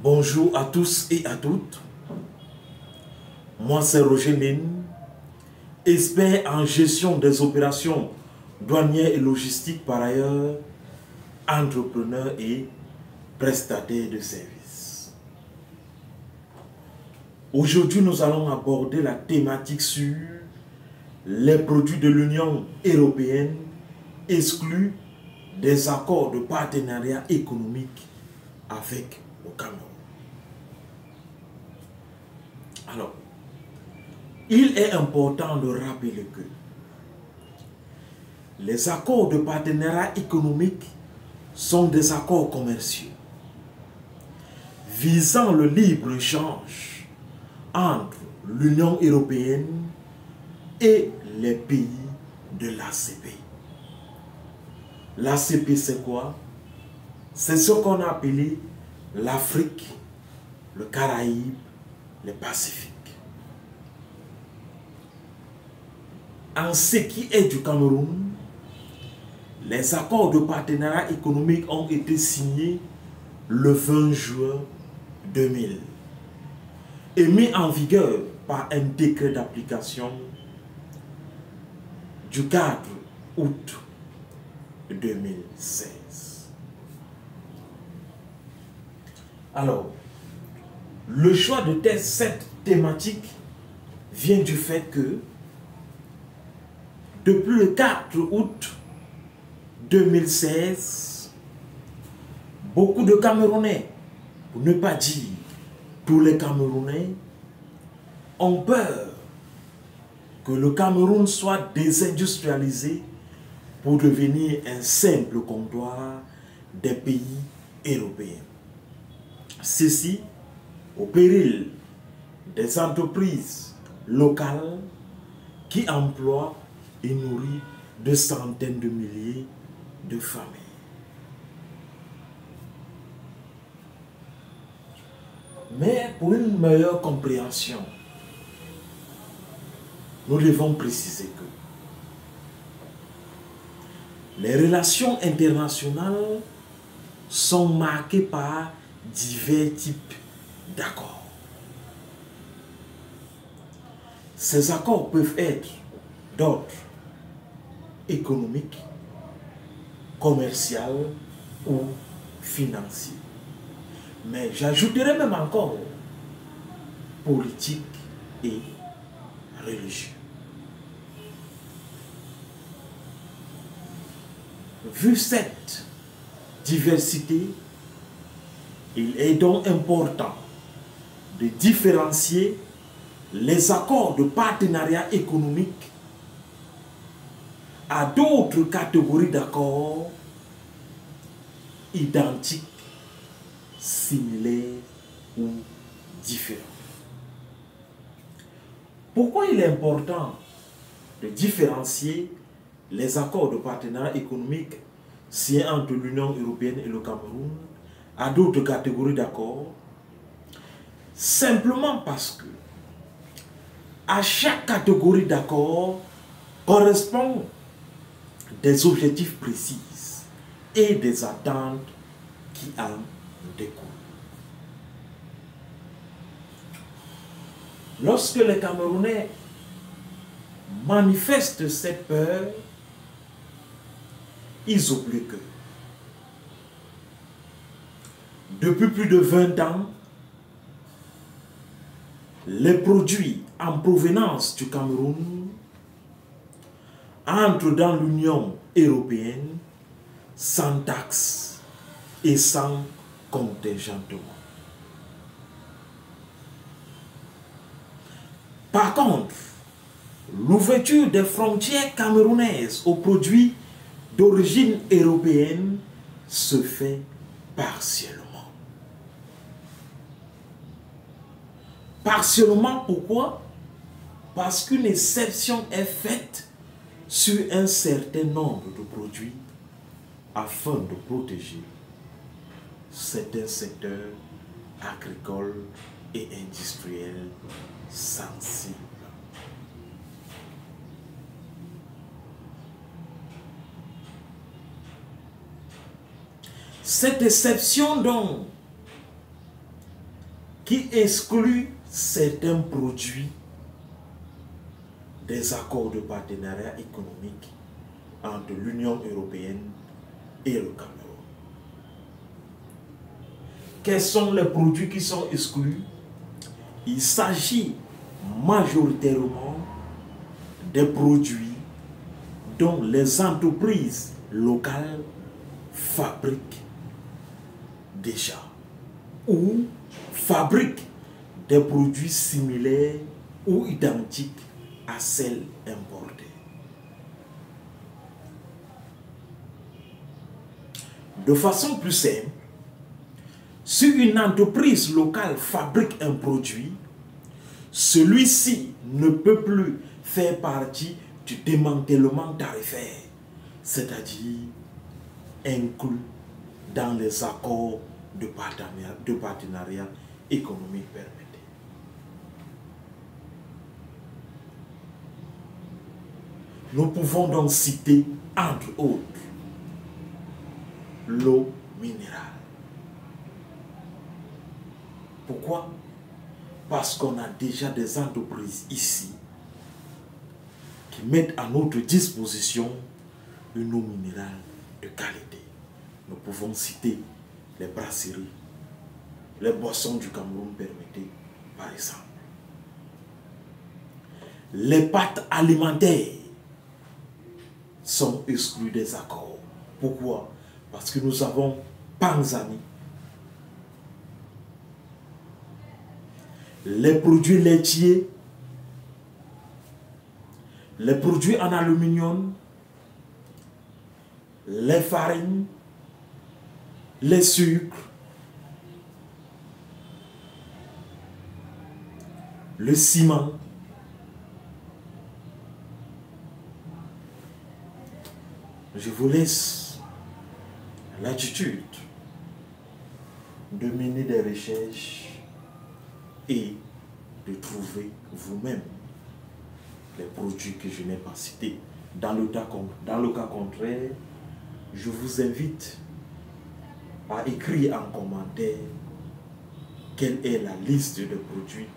Bonjour à tous et à toutes. Moi c'est Roger Mine, expert en gestion des opérations douanières et logistiques, par ailleurs entrepreneur et prestataire de services. Aujourd'hui, nous allons aborder la thématique sur les produits de l'Union européenne exclus des accords de partenariat économique avec le Cameroun. Alors, il est important de rappeler que les accords de partenariat économique sont des accords commerciaux visant le libre-échange entre l'Union européenne et les pays de l'ACP. L'ACP, c'est quoi? C'est ce qu'on a appelé l'Afrique, le Caraïbe, le Pacifique. En ce qui est du Cameroun, les accords de partenariat économique ont été signés le 20 juin 2000 et mis en vigueur par un décret d'application du 4 août 2016. Alors, le choix de cette thématique vient du fait que depuis le 4 août 2016, beaucoup de Camerounais, pour ne pas dire tous les Camerounais, ont peur que le Cameroun soit désindustrialisé pour devenir un simple comptoir des pays européens. Ceci au péril des entreprises locales qui emploient et nourrissent de centaines de milliers de familles. Mais pour une meilleure compréhension, nous devons préciser que les relations internationales sont marquées par divers types d'accords. Ces accords peuvent être d'ordre économique, commercial ou financier. Mais j'ajouterai même encore politique et religieux. Vu cette diversité, il est donc important de différencier les accords de partenariat économique à d'autres catégories d'accords identiques, similaires ou différents. Pourquoi il est important de différencier les accords de partenariat économique signés entre l'Union européenne et le Cameroun à d'autres catégories d'accords? Simplement parce que à chaque catégorie d'accord correspond des objectifs précis et des attentes qui en découlent. Lorsque les Camerounais manifestent cette peur, ils oublient que depuis plus de 20 ans, les produits en provenance du Cameroun entrent dans l'Union européenne sans taxe et sans contingentement. Par contre, l'ouverture des frontières camerounaises aux produits d'origine européenne se fait partiellement. Partiellement, pourquoi? Parce qu'une exception est faite sur un certain nombre de produits afin de protéger certains secteurs agricoles et industriels sensibles. Cette exception donc qui exclut certains produits des accords de partenariat économique entre l'Union européenne et le Cameroun. Quels sont les produits qui sont exclus? Il s'agit majoritairement des produits dont les entreprises locales fabriquent déjà ou fabriquent des produits similaires ou identiques à celles importées. De façon plus simple, si une entreprise locale fabrique un produit, celui-ci ne peut plus faire partie du démantèlement tarifaire, c'est-à-dire inclus dans les accords de partenariat économique permis. Nous pouvons donc citer, entre autres, l'eau minérale. Pourquoi? Parce qu'on a déjà des entreprises ici qui mettent à notre disposition une eau minérale de qualité. Nous pouvons citer les brasseries, les boissons du Cameroun permettez, par exemple. Les pâtes alimentaires sont exclus des accords. Pourquoi? Parce que nous avons Panzani. Les produits laitiers, les produits en aluminium, les farines, les sucres, le ciment, je vous laisse l'attitude de mener des recherches et de trouver vous-même les produits que je n'ai pas cités. Dans le cas contraire, je vous invite à écrire en commentaire quelle est la liste de produits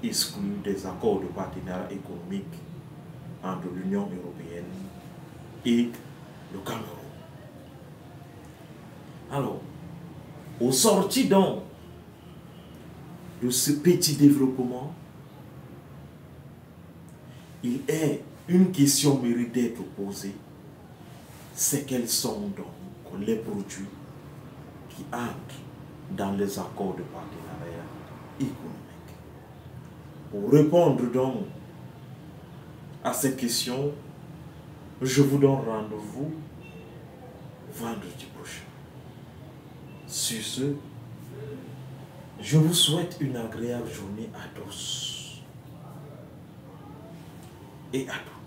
exclus des accords de partenariat économique entre l'Union européenne et le Cameroun. Alors, au sorti donc de ce petit développement, il est une question mérite d'être posée, c'est quels sont donc les produits qui entrent dans les accords de partenariat économique. Pour répondre donc à ces questions, je vous donne rendez-vous vendredi prochain. Sur ce, je vous souhaite une agréable journée à tous et à toutes.